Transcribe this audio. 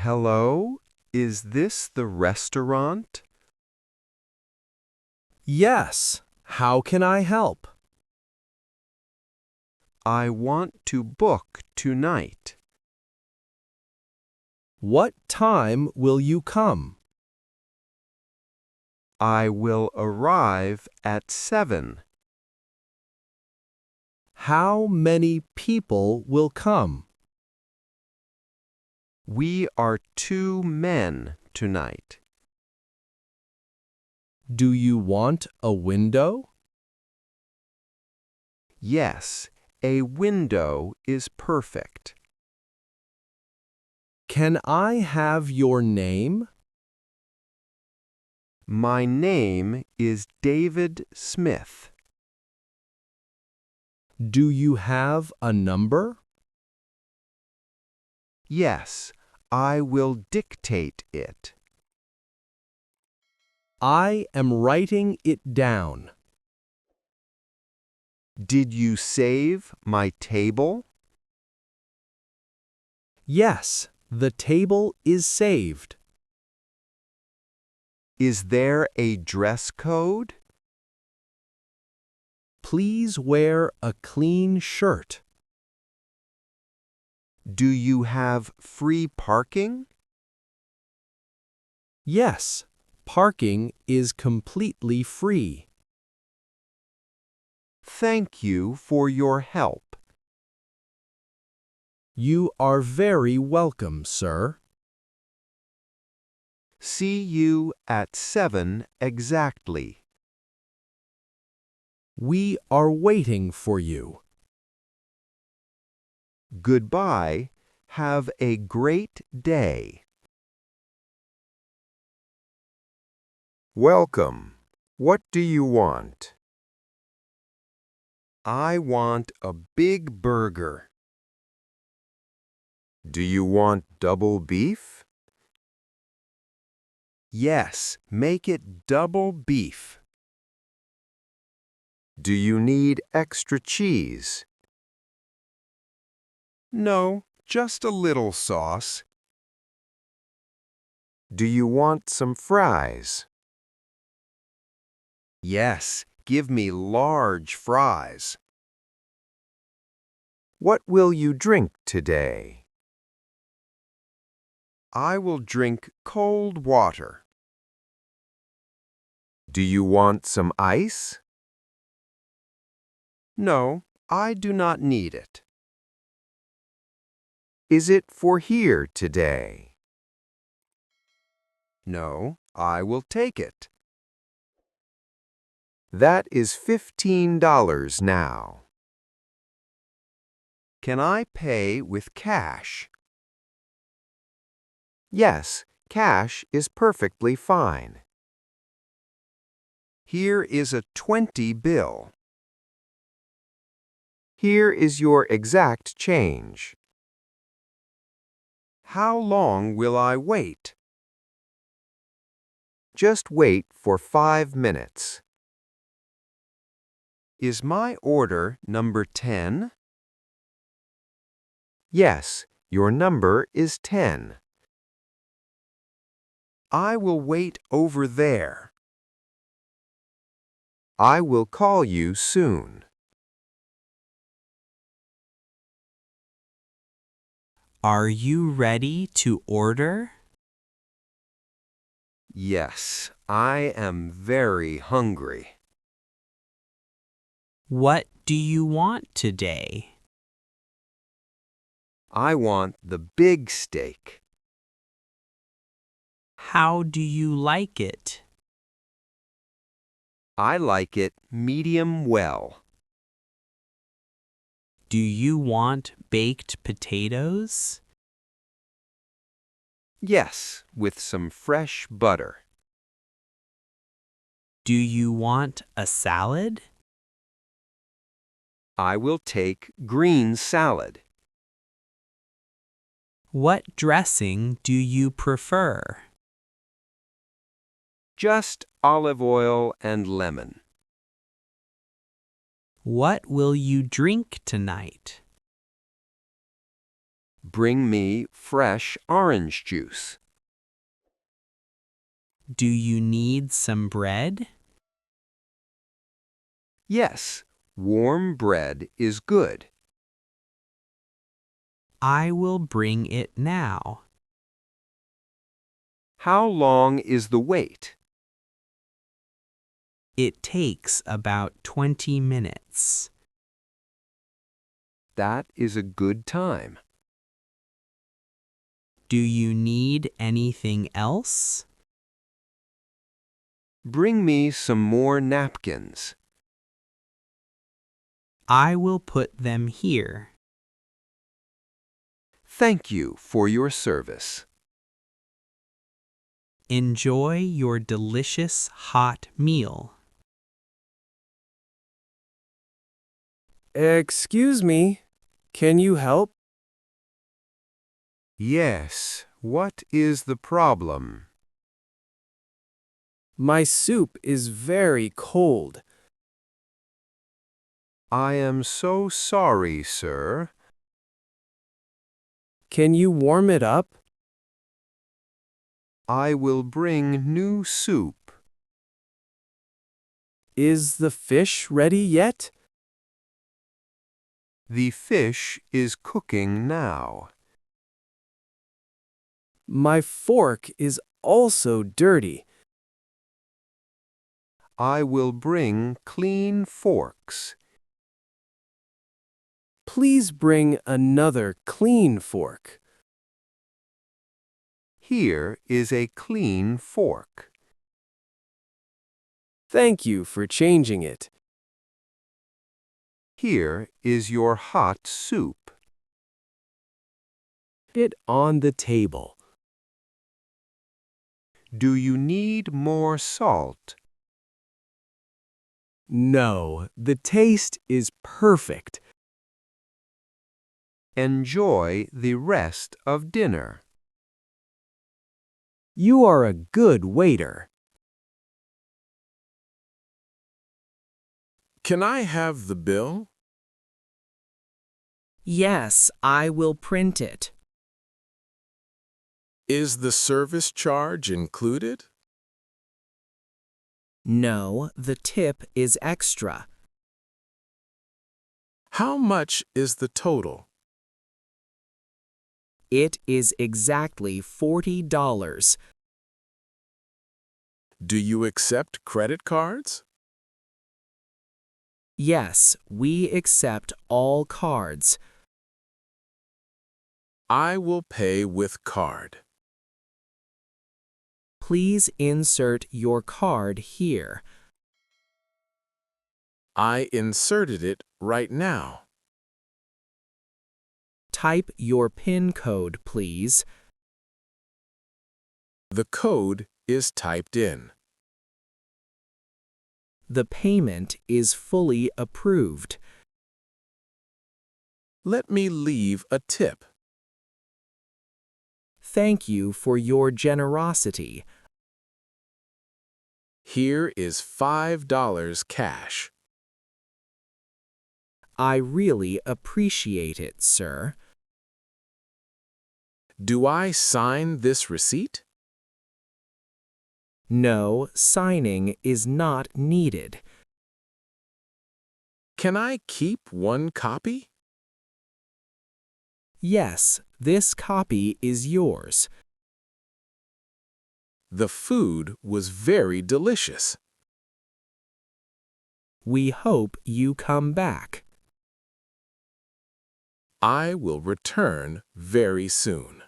Hello? Is this the restaurant? Yes, how can I help? I want to book tonight. What time will you come? I will arrive at 7. How many people will come? We are 2 men tonight. Do you want a window? Yes, a window is perfect. Can I have your name? My name is David Smith. Do you have a number? Yes, I will dictate it. I am writing it down. Did you save my table? Yes, the table is saved. Is there a dress code? Please wear a clean shirt. Do you have free parking? Yes, parking is completely free. Thank you for your help. You are very welcome, sir. See you at 7 exactly. We are waiting for you. Goodbye. Have a great day. Welcome. What do you want? I want a big burger. Do you want double beef? Yes, make it double beef. Do you need extra cheese? No, just a little sauce. Do you want some fries? Yes, give me large fries. What will you drink today? I will drink cold water. Do you want some ice? No, I do not need it. Is it for here today? No, I will take it. That is $15 now. Can I pay with cash? Yes, cash is perfectly fine. Here is a 20 bill. Here is your exact change. How long will I wait? Just wait for 5 minutes. Is my order number 10? Yes, your number is 10. I will wait over there. I will call you soon. Are you ready to order? Yes, I am very hungry. What do you want today? I want the big steak. How do you like it? I like it medium well. Do you want baked potatoes? Yes, with some fresh butter. Do you want a salad? I will take green salad. What dressing do you prefer? Just olive oil and lemon. What will you drink tonight? Bring me fresh orange juice. Do you need some bread? Yes, warm bread is good. I will bring it now. How long is the wait? It takes about 20 minutes. That is a good time. Do you need anything else? Bring me some more napkins. I will put them here. Thank you for your service. Enjoy your delicious hot meal. Excuse me, can you help? Yes, what is the problem? My soup is very cold. I am so sorry, sir. Can you warm it up? I will bring new soup. Is the fish ready yet? The fish is cooking now. My fork is also dirty. I will bring clean forks. Please bring another clean fork. Here is a clean fork. Thank you for changing it. Here is your hot soup. It on the table. Do you need more salt? No, the taste is perfect. Enjoy the rest of dinner. You are a good waiter. Can I have the bill? Yes, I will print it. Is the service charge included? No, the tip is extra. How much is the total? It is exactly $40. Do you accept credit cards? Yes, we accept all cards. I will pay with card. Please insert your card here. I inserted it right now. Type your PIN code, please. The code is typed in. The payment is fully approved. Let me leave a tip. Thank you for your generosity. Here is $5 cash. I really appreciate it, sir. Do I sign this receipt? No, signing is not needed. Can I keep one copy? Yes, this copy is yours. The food was very delicious. We hope you come back. I will return very soon.